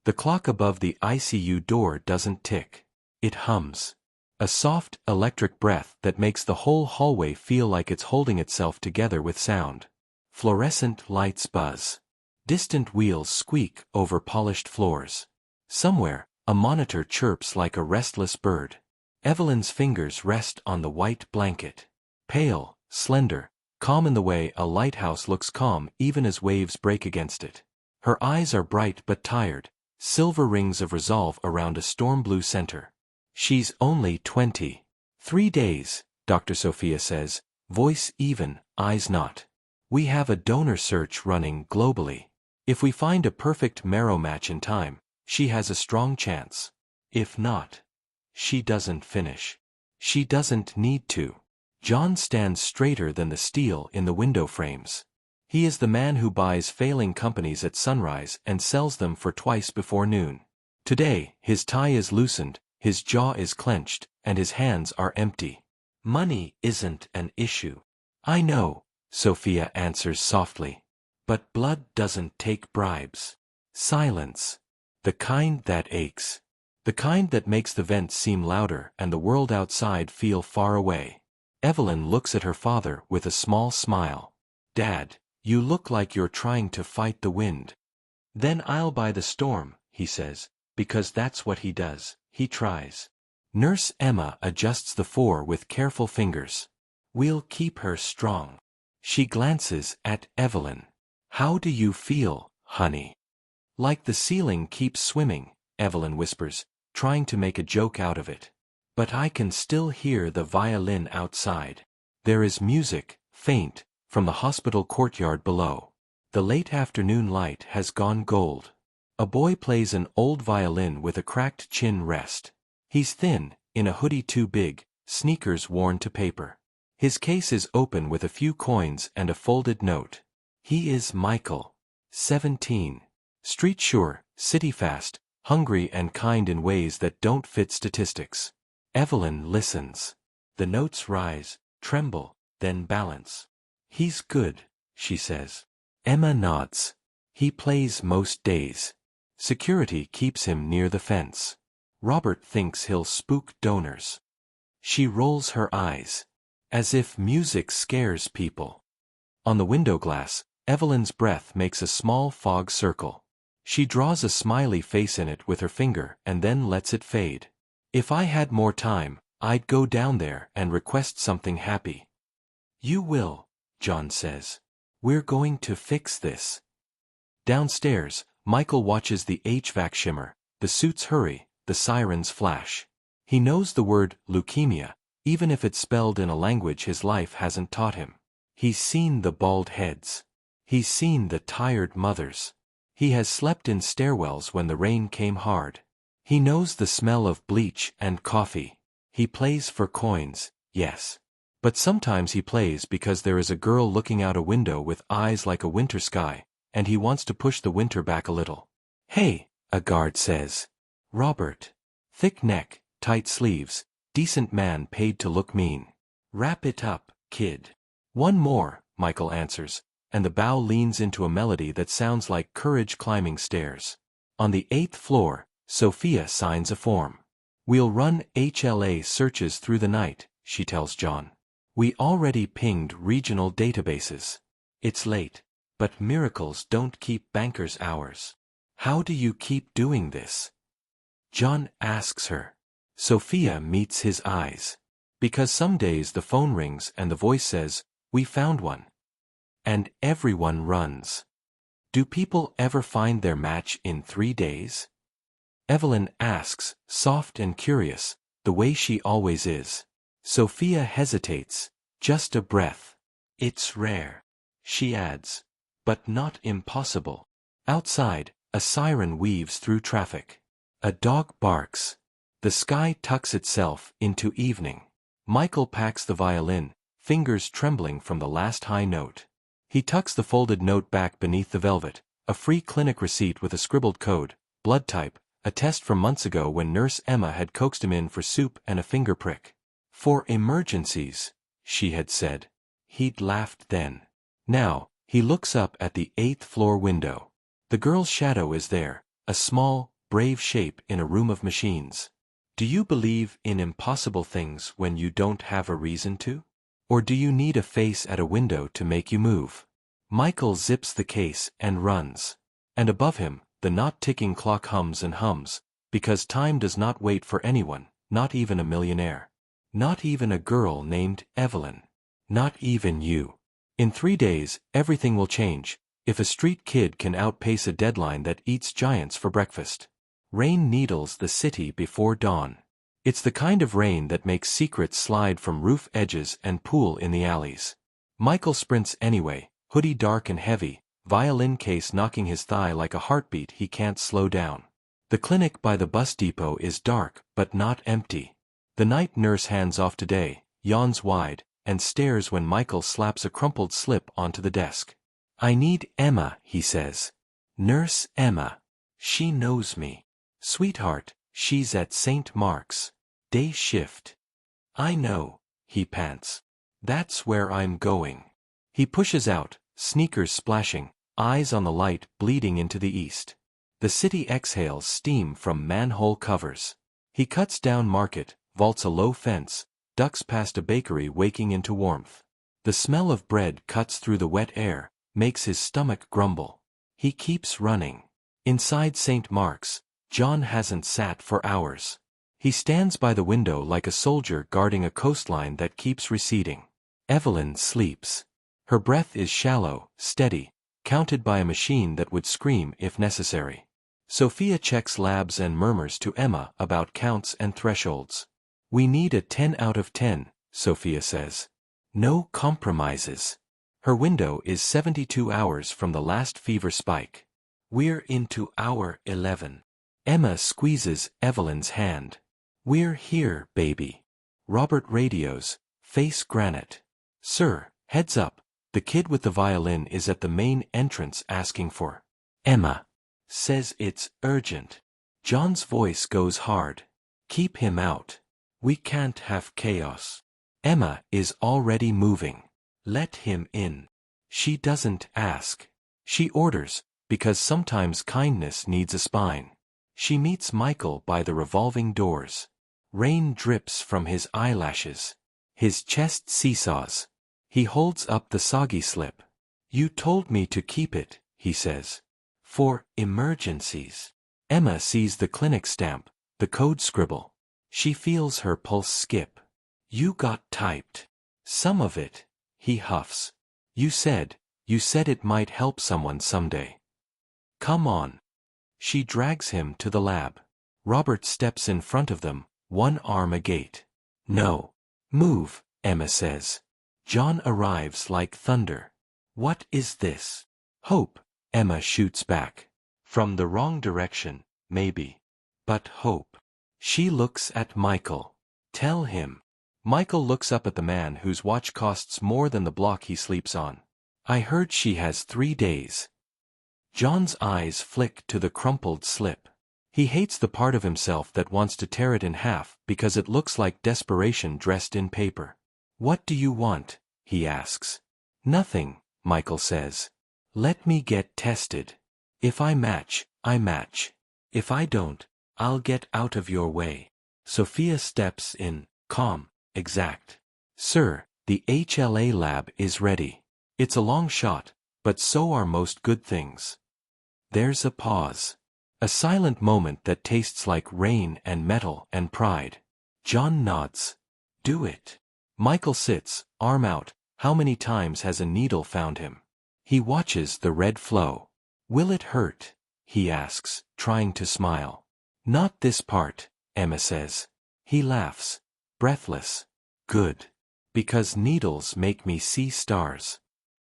The clock above the ICU door doesn't tick. It hums. A soft, electric breath that makes the whole hallway feel like it's holding itself together with sound. Fluorescent lights buzz. Distant wheels squeak over polished floors. Somewhere, a monitor chirps like a restless bird. Evelyn's fingers rest on the white blanket. Pale, slender, calm in the way a lighthouse looks calm even as waves break against it. Her eyes are bright but tired, silver rings of resolve around a storm-blue center. She's only 20. 3 days, Dr. Sophia says, voice even, eyes not. We have a donor search running globally. If we find a perfect marrow match in time, she has a strong chance. If not, she doesn't finish. She doesn't need to. John stands straighter than the steel in the window frames. He is the man who buys failing companies at sunrise and sells them for twice before noon. Today, his tie is loosened, his jaw is clenched, and his hands are empty. Money isn't an issue. I know, Sophia answers softly. But blood doesn't take bribes. Silence. The kind that aches. The kind that makes the vents seem louder and the world outside feel far away. Evelyn looks at her father with a small smile. Dad, you look like you're trying to fight the wind. Then I'll buy the storm, he says, because that's what he does, he tries. Nurse Emma adjusts the 4 with careful fingers. We'll keep her strong. She glances at Evelyn. How do you feel, honey? Like the ceiling keeps swimming, Evelyn whispers, trying to make a joke out of it. But I can still hear the violin outside. There is music, faint, from the hospital courtyard below. The late afternoon light has gone gold. A boy plays an old violin with a cracked chin rest. He's thin, in a hoodie too big, sneakers worn to paper. His case is open with a few coins and a folded note. He is Michael. 17. Street sure, city fast, hungry and kind in ways that don't fit statistics. Evelyn listens. The notes rise, tremble, then balance. He's good, she says. Emma nods. He plays most days. Security keeps him near the fence. Robert thinks he'll spook donors. She rolls her eyes. As if music scares people. On the window glass, Evelyn's breath makes a small fog circle. She draws a smiley face in it with her finger and then lets it fade. If I had more time, I'd go down there and request something happy. You will, John says. We're going to fix this. Downstairs, Michael watches the HVAC shimmer, the suits hurry, the sirens flash. He knows the word leukemia, even if it's spelled in a language his life hasn't taught him. He's seen the bald heads. He's seen the tired mothers. He has slept in stairwells when the rain came hard. He knows the smell of bleach and coffee. He plays for coins, yes. But sometimes he plays because there is a girl looking out a window with eyes like a winter sky, and he wants to push the winter back a little. Hey, a guard says. Robert. Thick neck, tight sleeves, decent man paid to look mean. Wrap it up, kid. One more, Michael answers, and the bow leans into a melody that sounds like courage climbing stairs. On the 8th floor, Sophia signs a form. We'll run HLA searches through the night, she tells John. We already pinged regional databases. It's late, but miracles don't keep bankers' hours. How do you keep doing this? John asks her. Sophia meets his eyes. Because some days the phone rings and the voice says, we found one. And everyone runs. Do people ever find their match in 3 days? Evelyn asks, soft and curious, the way she always is. Sophia hesitates, just a breath. It's rare. She adds, but not impossible. Outside, a siren weaves through traffic. A dog barks. The sky tucks itself into evening. Michael packs the violin, fingers trembling from the last high note. He tucks the folded note back beneath the velvet, a free clinic receipt with a scribbled code, blood type, a test from months ago when Nurse Emma had coaxed him in for soup and a finger prick. For emergencies, she had said. He'd laughed then. Now, he looks up at the 8th floor window. The girl's shadow is there, a small, brave shape in a room of machines. Do you believe in impossible things when you don't have a reason to? Or do you need a face at a window to make you move? Michael zips the case and runs. And above him, the not-ticking clock hums and hums, because time does not wait for anyone, not even a millionaire. Not even a girl named Evelyn. Not even you. In 3 days, everything will change, if a street kid can outpace a deadline that eats giants for breakfast. Rain needles the city before dawn. It's the kind of rain that makes secrets slide from roof edges and pool in the alleys. Michael sprints anyway, hoodie dark and heavy, violin case knocking his thigh like a heartbeat he can't slow down. The clinic by the bus depot is dark, but not empty. The night nurse hands off today, yawns wide, and stares when Michael slaps a crumpled slip onto the desk. "I need Emma," he says. "Nurse Emma. She knows me. Sweetheart, she's at St. Mark's. Day shift." "I know," he pants. "That's where I'm going." He pushes out, sneakers splashing, eyes on the light bleeding into the east. The city exhales steam from manhole covers. He cuts down Market, vaults a low fence, ducks past a bakery waking into warmth. The smell of bread cuts through the wet air, makes his stomach grumble. He keeps running. Inside St. Mark's, John hasn't sat for hours. He stands by the window like a soldier guarding a coastline that keeps receding. Evelyn sleeps. Her breath is shallow, steady, counted by a machine that would scream if necessary. Sophia checks labs and murmurs to Emma about counts and thresholds. "We need a 10 out of 10, Sophia says. "No compromises." Her window is 72 hours from the last fever spike. "We're into hour 11. Emma squeezes Evelyn's hand. "We're here, baby." Robert radios, face granite. "Sir, heads up, the kid with the violin is at the main entrance asking for Emma. Says it's urgent." John's voice goes hard. "Keep him out. We can't have chaos. Emma is already moving. Let him in." She doesn't ask. She orders, because sometimes kindness needs a spine. She meets Michael by the revolving doors. Rain drips from his eyelashes. His chest seesaws. He holds up the soggy slip. "You told me to keep it," he says. "For emergencies." Emma sees the clinic stamp, the code scribble. She feels her pulse skip. "You got typed." "Some of it," he huffs. You said it might help someone someday." "Come on." She drags him to the lab. Robert steps in front of them, one arm agate. "No. Move," Emma says. John arrives like thunder. "What is this?" "Hope," Emma shoots back. "From the wrong direction, maybe. But hope." She looks at Michael. "Tell him." Michael looks up at the man whose watch costs more than the block he sleeps on. "I heard she has 3 days." John's eyes flick to the crumpled slip. He hates the part of himself that wants to tear it in half because it looks like desperation dressed in paper. "What do you want?" he asks. "Nothing," Michael says. "Let me get tested. If I match, I match. If I don't, I'll get out of your way." Sophia steps in, calm, exact. "Sir, the HLA lab is ready. It's a long shot, but so are most good things." There's a pause. A silent moment that tastes like rain and metal and pride. John nods. "Do it." Michael sits, arm out. How many times has a needle found him? He watches the red flow. "Will it hurt?" he asks, trying to smile. "Not this part," Emma says. He laughs. Breathless. "Good. Because needles make me see stars."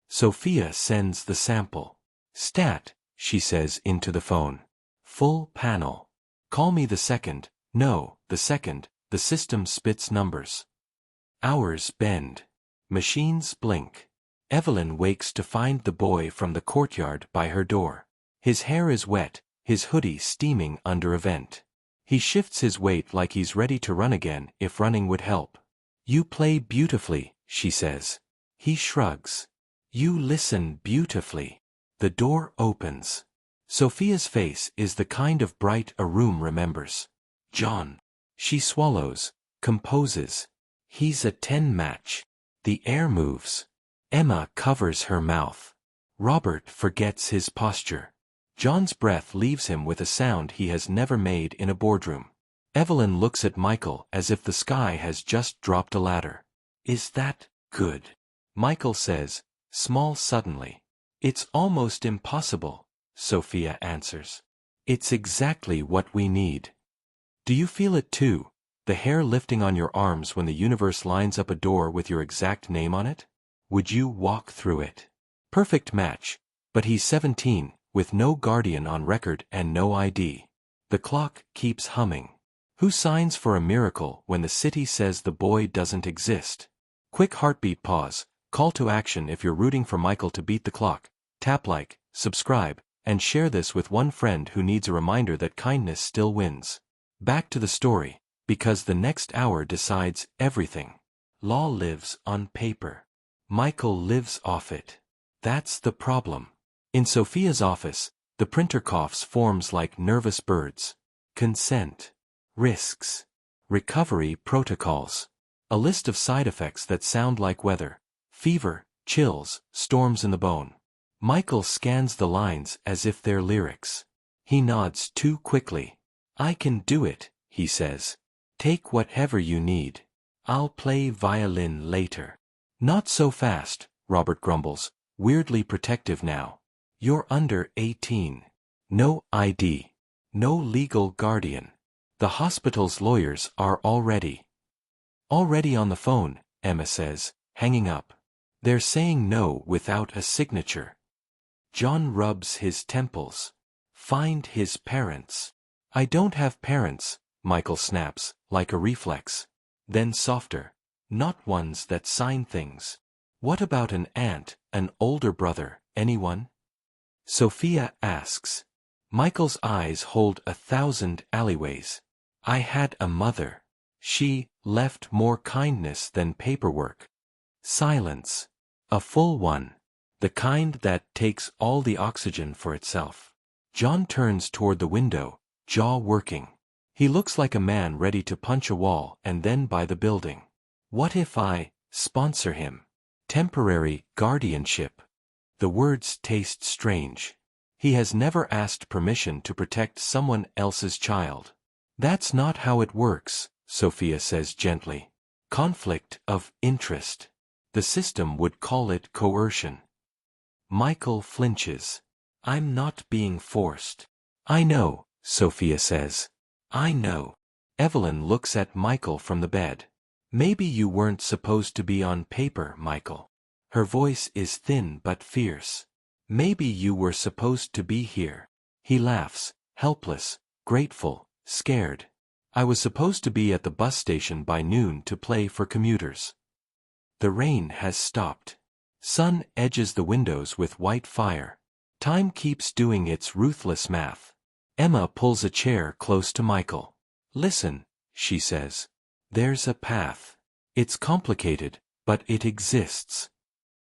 Sophia sends the sample. "Stat," she says into the phone. "Full panel. Call me the second." "No, the second." The system spits numbers. Hours bend. Machines blink. Evelyn wakes to find the boy from the courtyard by her door. His hair is wet, his hoodie steaming under a vent. He shifts his weight like he's ready to run again if running would help. "You play beautifully," she says. He shrugs. "You listen beautifully." The door opens. Sophia's face is the kind of bright a room remembers. John. She swallows, composes. He's a 10 match. The air moves. Emma covers her mouth. Robert forgets his posture. John's breath leaves him with a sound he has never made in a boardroom. Evelyn looks at Michael as if the sky has just dropped a ladder. Is that good? Michael says, small suddenly. It's almost impossible, Sophia answers. It's exactly what we need. Do you feel it too, the hair lifting on your arms when the universe lines up a door with your exact name on it? Would you walk through it? Perfect match, but he's 17, with no guardian on record and no ID. The clock keeps humming. Who signs for a miracle when the city says the boy doesn't exist? Quick heartbeat pause, call to action if you're rooting for Michael to beat the clock. Tap like, subscribe, and share this with one friend who needs a reminder that kindness still wins. Back to the story, because the next hour decides everything. Law lives on paper. Michael lives off it. That's the problem. In Sophia's office, the printer coughs forms like nervous birds. Consent. Risks. Recovery protocols. A list of side effects that sound like weather. Fever, chills, storms in the bone. Michael scans the lines as if they're lyrics. He nods too quickly. I can do it, he says. Take whatever you need. I'll play violin later. Not so fast, Robert grumbles, weirdly protective now. You're under 18. No ID. No legal guardian. The hospital's lawyers are already on the phone, Emma says, hanging up. They're saying no without a signature. John rubs his temples. Find his parents. I don't have parents, Michael snaps, like a reflex. Then softer. Not ones that sign things. What about an aunt, an older brother, anyone? Sophia asks. Michael's eyes hold 1,000 alleyways. I had a mother. She left more kindness than paperwork. Silence. A full one. The kind that takes all the oxygen for itself. John turns toward the window, jaw working. He looks like a man ready to punch a wall and then buy the building. What if I sponsor him? Temporary guardianship. The words taste strange. He has never asked permission to protect someone else's child. That's not how it works, Sophia says gently. Conflict of interest. The system would call it coercion. Michael flinches. I'm not being forced. I know, Sophia says. I know. Evelyn looks at Michael from the bed. Maybe you weren't supposed to be on paper, Michael. Her voice is thin but fierce. Maybe you were supposed to be here. He laughs, helpless, grateful, scared. I was supposed to be at the bus station by noon to play for commuters. The rain has stopped. Sun edges the windows with white fire. Time keeps doing its ruthless math. Emma pulls a chair close to Michael. Listen, she says. There's a path. It's complicated, but it exists.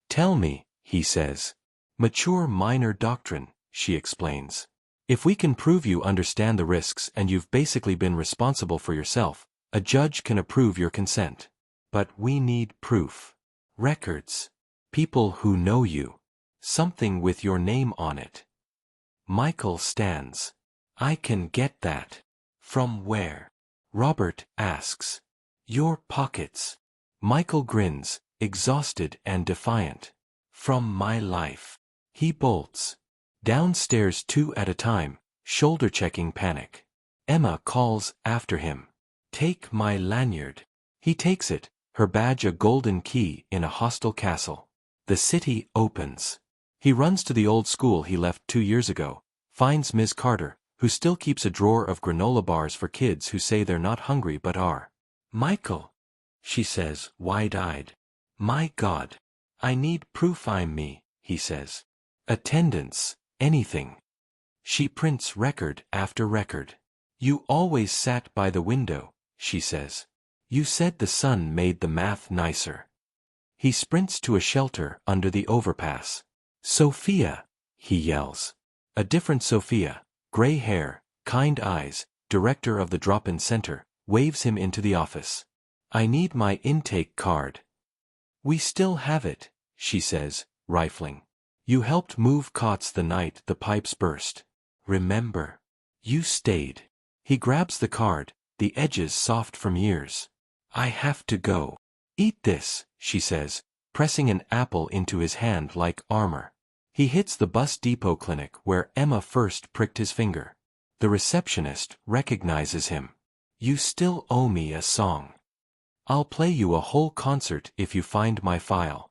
Tell me, he says. Mature minor doctrine, she explains. If we can prove you understand the risks and you've basically been responsible for yourself, a judge can approve your consent. But we need proof. Records. People who know you. Something with your name on it. Michael stands. I can get that. From where? Robert asks. Your pockets. Michael grins, exhausted and defiant. From my life. He bolts. Downstairs 2 at a time, shoulder-checking panic. Emma calls after him. Take my lanyard. He takes it, her badge a golden key in a hostile castle. The city opens. He runs to the old school he left 2 years ago, finds Ms. Carter, who still keeps a drawer of granola bars for kids who say they're not hungry but are. Michael, she says, wide-eyed. My God. I need proof I'm me, he says. Attendance, anything. She prints record after record. You always sat by the window, she says. You said the sun made the math nicer. He sprints to a shelter under the overpass. Sophia, he yells. A different Sophia, gray hair, kind eyes, director of the drop-in center, waves him into the office. I need my intake card. We still have it, she says, rifling. You helped move cots the night the pipes burst. Remember? You stayed. He grabs the card, the edges soft from years. I have to go. Eat this, she says, pressing an apple into his hand like armor. He hits the bus depot clinic where Emma first pricked his finger. The receptionist recognizes him. You still owe me a song. I'll play you a whole concert if you find my file.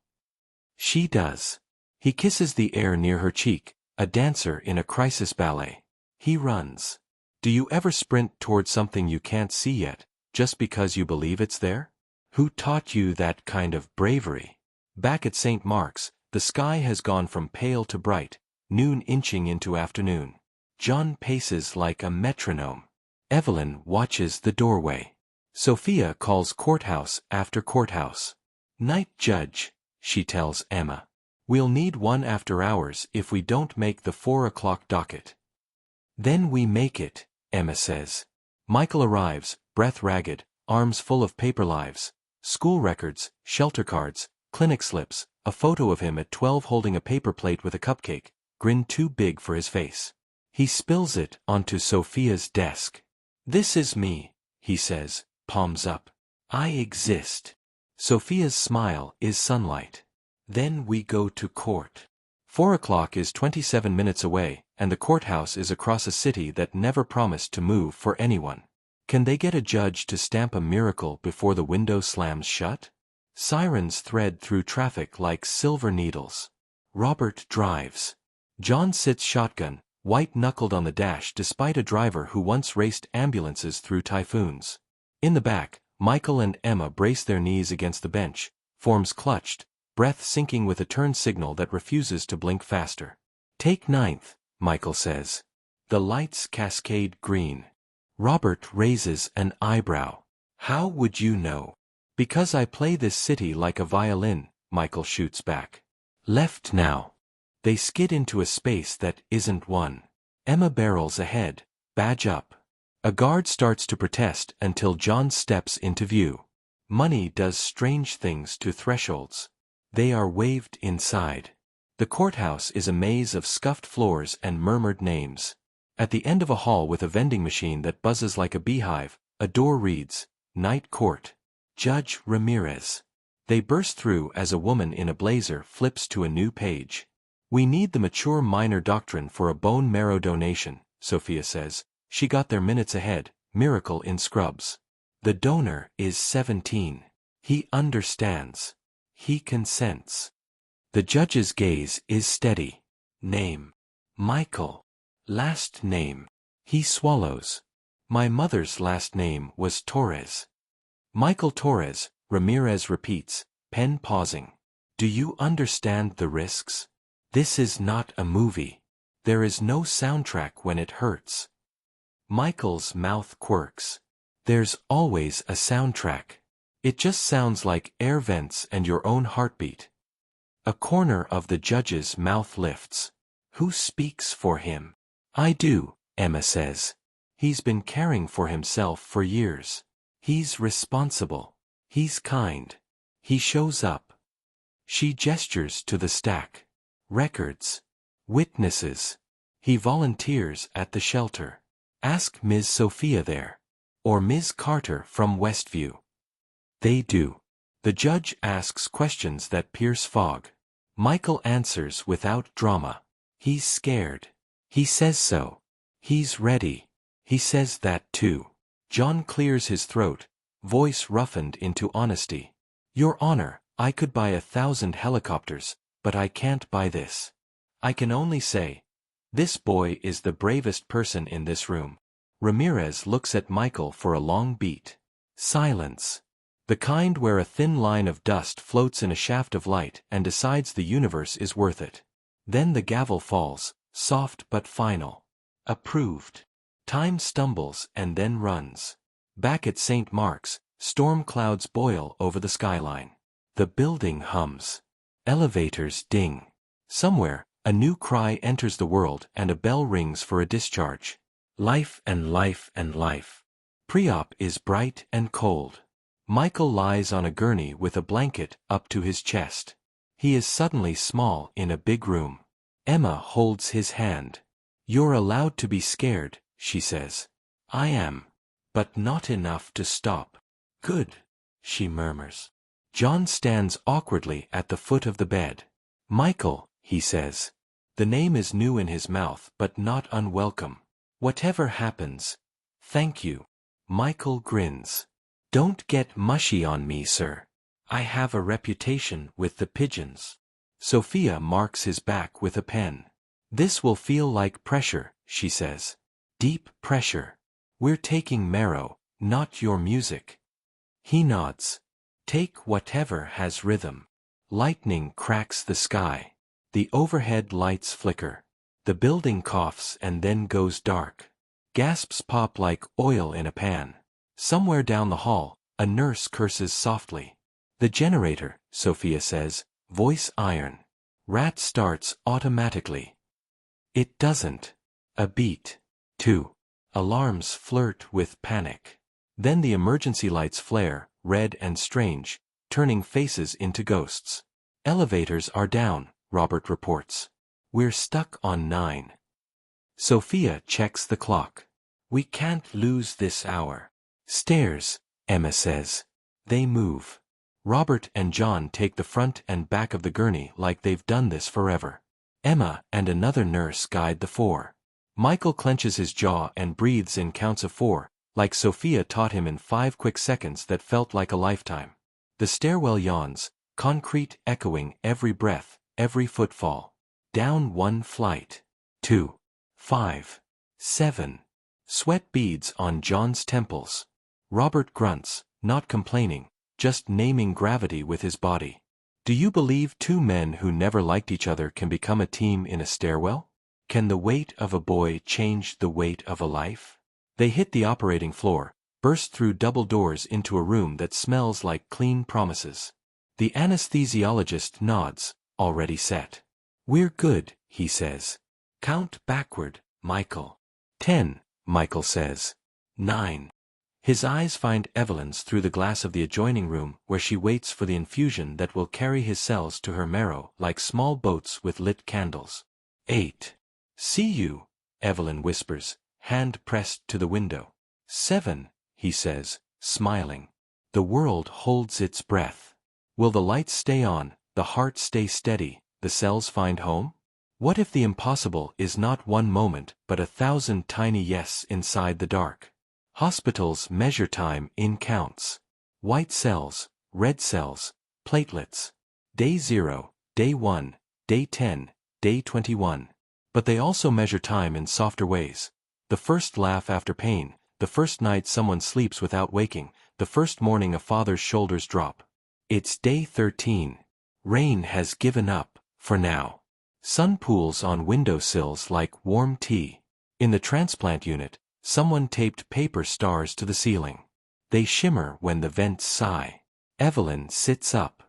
She does. He kisses the air near her cheek, a dancer in a crisis ballet. He runs. Do you ever sprint toward something you can't see yet, just because you believe it's there? Who taught you that kind of bravery? Back at St. Mark's, the sky has gone from pale to bright, noon inching into afternoon. John paces like a metronome. Evelyn watches the doorway. Sophia calls courthouse after courthouse. Night judge, she tells Emma. We'll need one after hours if we don't make the 4 o'clock docket. Then we make it, Emma says. Michael arrives, breath ragged, arms full of paper lives, school records, shelter cards, clinic slips, a photo of him at 12 holding a paper plate with a cupcake, grin too big for his face. He spills it onto Sophia's desk. This is me, he says, palms up. I exist. Sophia's smile is sunlight. Then we go to court. 4 o'clock is 27 minutes away, and the courthouse is across a city that never promised to move for anyone. Can they get a judge to stamp a miracle before the window slams shut? Sirens thread through traffic like silver needles. Robert drives. John sits shotgun, white-knuckled on the dash despite a driver who once raced ambulances through typhoons. In the back, Michael and Emma brace their knees against the bench, forms clutched, breath sinking with a turn signal that refuses to blink faster. Take 9th, Michael says. The lights cascade green. Robert raises an eyebrow. How would you know? Because I play this city like a violin, Michael shoots back. Left now. They skid into a space that isn't one. Emma barrels ahead, badge up. A guard starts to protest until John steps into view. Money does strange things to thresholds. They are waved inside. The courthouse is a maze of scuffed floors and murmured names. At the end of a hall with a vending machine that buzzes like a beehive, a door reads, Night Court. Judge Ramirez. They burst through as a woman in a blazer flips to a new page. We need the mature minor doctrine for a bone marrow donation, Sophia says. She got there minutes ahead, miracle in scrubs. The donor is 17. He understands. He consents. The judge's gaze is steady. Name. Michael. Last name. He swallows. My mother's last name was Torres. Michael Torres, Ramirez repeats, pen pausing. Do you understand the risks? This is not a movie. There is no soundtrack when it hurts. Michael's mouth quirks. There's always a soundtrack. It just sounds like air vents and your own heartbeat. A corner of the judge's mouth lifts. Who speaks for him? I do, Emma says. He's been caring for himself for years. He's responsible. He's kind. He shows up. She gestures to the stack. Records. Witnesses. He volunteers at the shelter. Ask Ms. Sophia there. Or Ms. Carter from Westview. They do. The judge asks questions that pierce fog. Michael answers without drama. He's scared. He says so. He's ready. He says that too. John clears his throat, voice roughened into honesty. Your Honor, I could buy 1,000 helicopters, but I can't buy this. I can only say, this boy is the bravest person in this room. Ramirez looks at Michael for a long beat. Silence. The kind where a thin line of dust floats in a shaft of light and decides the universe is worth it. Then the gavel falls, soft but final. Approved. Time stumbles and then runs. Back at St. Mark's, storm clouds boil over the skyline. The building hums. Elevators ding. Somewhere, A new cry enters the world and a bell rings for a discharge. Life and life and life. Pre-op is bright and cold. Michael lies on a gurney with a blanket up to his chest. He is suddenly small in a big room. Emma holds his hand. "You're allowed to be scared," she says. "I am. But not enough to stop." "Good," she murmurs. John stands awkwardly at the foot of the bed. "Michael," he says. The name is new in his mouth but not unwelcome. "Whatever happens, thank you." Michael grins. "Don't get mushy on me, sir. I have a reputation with the pigeons." Sophia marks his back with a pen. "This will feel like pressure," she says. "Deep pressure. We're taking marrow, not your music." He nods. "Take whatever has rhythm." Lightning cracks the sky. The overhead lights flicker. The building coughs and then goes dark. Gasps pop like oil in a pan. Somewhere down the hall, a nurse curses softly. "The generator," Sophia says, voice iron. "Rat starts automatically." It doesn't. A beat. 2. Alarms flirt with panic. Then the emergency lights flare, red and strange, turning faces into ghosts. "Elevators are down," Robert reports. "We're stuck on 9. Sophia checks the clock. "We can't lose this hour." "Stairs," Emma says. They move. Robert and John take the front and back of the gurney like they've done this forever. Emma and another nurse guide the 4. Michael clenches his jaw and breathes in counts of 4, like Sophia taught him in 5 quick seconds that felt like a lifetime. The stairwell yawns, concrete echoing every breath, every footfall. Down 1 flight. 2. 5. 7. Sweat beads on John's temples. Robert grunts, not complaining, just naming gravity with his body. Do you believe 2 men who never liked each other can become a team in a stairwell? Can the weight of a boy change the weight of a life? They hit the operating floor, burst through double doors into a room that smells like clean promises. The anesthesiologist nods, already set. "We're good," he says. "Count backward, Michael." 10, Michael says. 9. His eyes find Evelyn's through the glass of the adjoining room where she waits for the infusion that will carry his cells to her marrow like small boats with lit candles. 8. "See you," Evelyn whispers, hand pressed to the window. 7, he says, smiling. The world holds its breath. Will the lights stay on, the heart stay steady, the cells find home? What if the impossible is not one moment but 1,000 tiny yes inside the dark? Hospitals measure time in counts. White cells, red cells, platelets. Day 0, day 1, day 10, day 21. But they also measure time in softer ways. The first laugh after pain, the first night someone sleeps without waking, the first morning a father's shoulders drop. It's day 13. Rain has given up, for now. Sun pools on windowsills like warm tea. In the transplant unit, someone taped paper stars to the ceiling. They shimmer when the vents sigh. Evelyn sits up.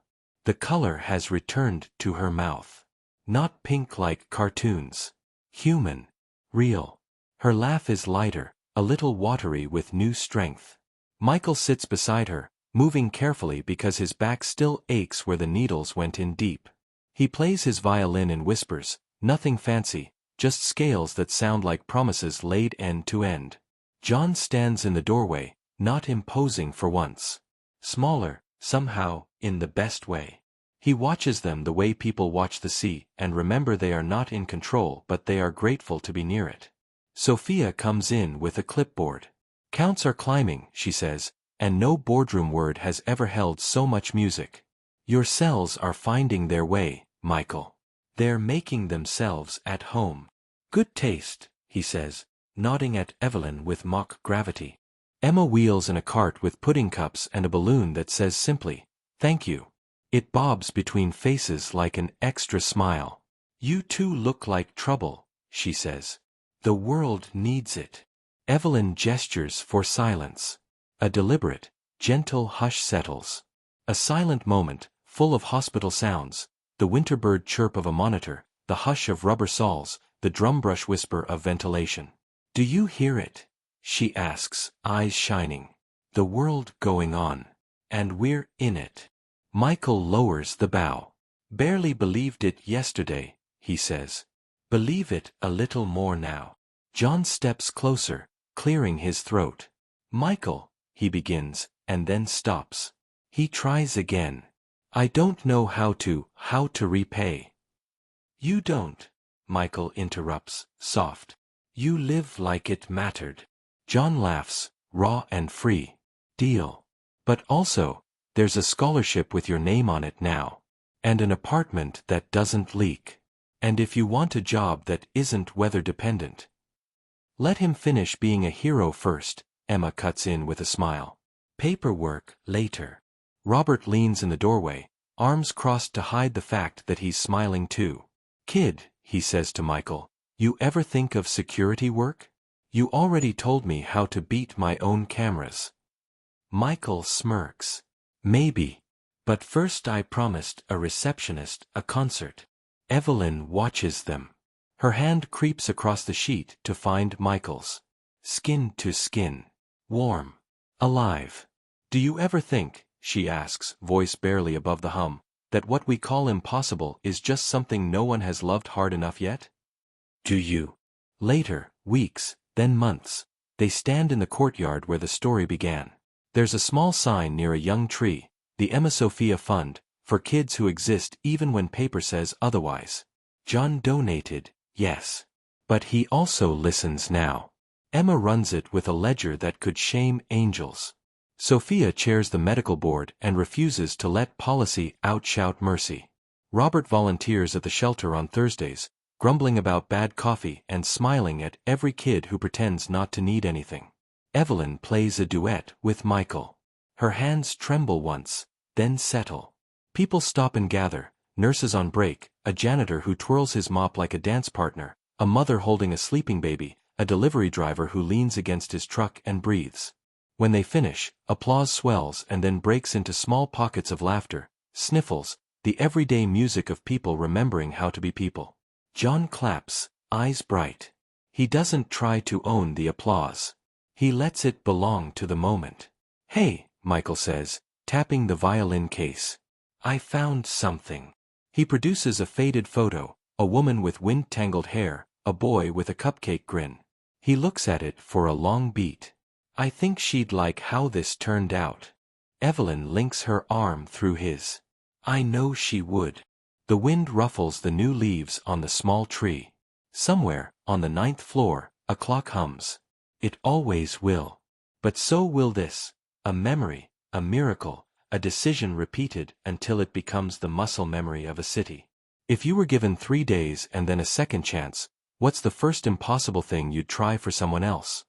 The color has returned to her mouth. Not pink like cartoons. Human. Real. Her laugh is lighter, a little watery with new strength. Michael sits beside her, moving carefully because his back still aches where the needles went in deep. He plays his violin and whispers, nothing fancy, just scales that sound like promises laid end to end. John stands in the doorway, not imposing for once. Smaller, somehow, in the best way. He watches them the way people watch the sea and remember they are not in control but they are grateful to be near it. Sophia comes in with a clipboard. "Counts are climbing," she says, "and no boardroom word has ever held so much music. Your cells are finding their way, Michael. They're making themselves at home." "Good taste," he says, nodding at Evelyn with mock gravity. Emma wheels in a cart with pudding cups and a balloon that says simply, "Thank you." It bobs between faces like an extra smile. "You two look like trouble," she says. "The world needs it." Evelyn gestures for silence. A deliberate, gentle hush settles. A silent moment, full of hospital sounds, the winterbird chirp of a monitor, the hush of rubber soles, the drumbrush whisper of ventilation. "Do you hear it?" she asks, eyes shining. "The world going on. And we're in it." Michael lowers the bow. "Barely believed it yesterday," he says. "Believe it a little more now." John steps closer, clearing his throat. "Michael," he begins, and then stops. He tries again. "I don't know how to repay." "You don't," Michael interrupts, soft. "You live like it mattered." John laughs, raw and free. "Deal. But also, there's a scholarship with your name on it now. And an apartment that doesn't leak. And if you want a job that isn't weather-dependent." "Let him finish being a hero first," Emma cuts in with a smile. "Paperwork, later." Robert leans in the doorway, arms crossed to hide the fact that he's smiling too. "Kid," he says to Michael, "you ever think of security work? You already told me how to beat my own cameras." Michael smirks. "Maybe. But first I promised a receptionist a concert." Evelyn watches them. Her hand creeps across the sheet to find Michael's. Skin to skin. Warm. Alive. "Do you ever think," she asks, voice barely above the hum, "that what we call impossible is just something no one has loved hard enough yet?" "Do you?" Later, weeks, then months, they stand in the courtyard where the story began. There's a small sign near a young tree, the Emma Sophia Fund, for kids who exist even when paper says otherwise. John donated, yes. But he also listens now. Emma runs it with a ledger that could shame angels. Sophia chairs the medical board and refuses to let policy outshout mercy. Robert volunteers at the shelter on Thursdays, grumbling about bad coffee and smiling at every kid who pretends not to need anything. Evelyn plays a duet with Michael. Her hands tremble once, then settle. People stop and gather, nurses on break, a janitor who twirls his mop like a dance partner, a mother holding a sleeping baby, a delivery driver who leans against his truck and breathes. When they finish, applause swells and then breaks into small pockets of laughter, sniffles, the everyday music of people remembering how to be people. John claps, eyes bright. He doesn't try to own the applause. He lets it belong to the moment. "Hey," Michael says, tapping the violin case. "I found something." He produces a faded photo, a woman with wind-tangled hair, a boy with a cupcake grin. He looks at it for a long beat. "I think she'd like how this turned out." Evelyn links her arm through his. "I know she would." The wind ruffles the new leaves on the small tree. Somewhere, on the 9th floor, a clock hums. It always will. But so will this. A memory, a miracle, a decision repeated until it becomes the muscle memory of a city. If you were given 3 days and then a second chance, what's the first impossible thing you'd try for someone else?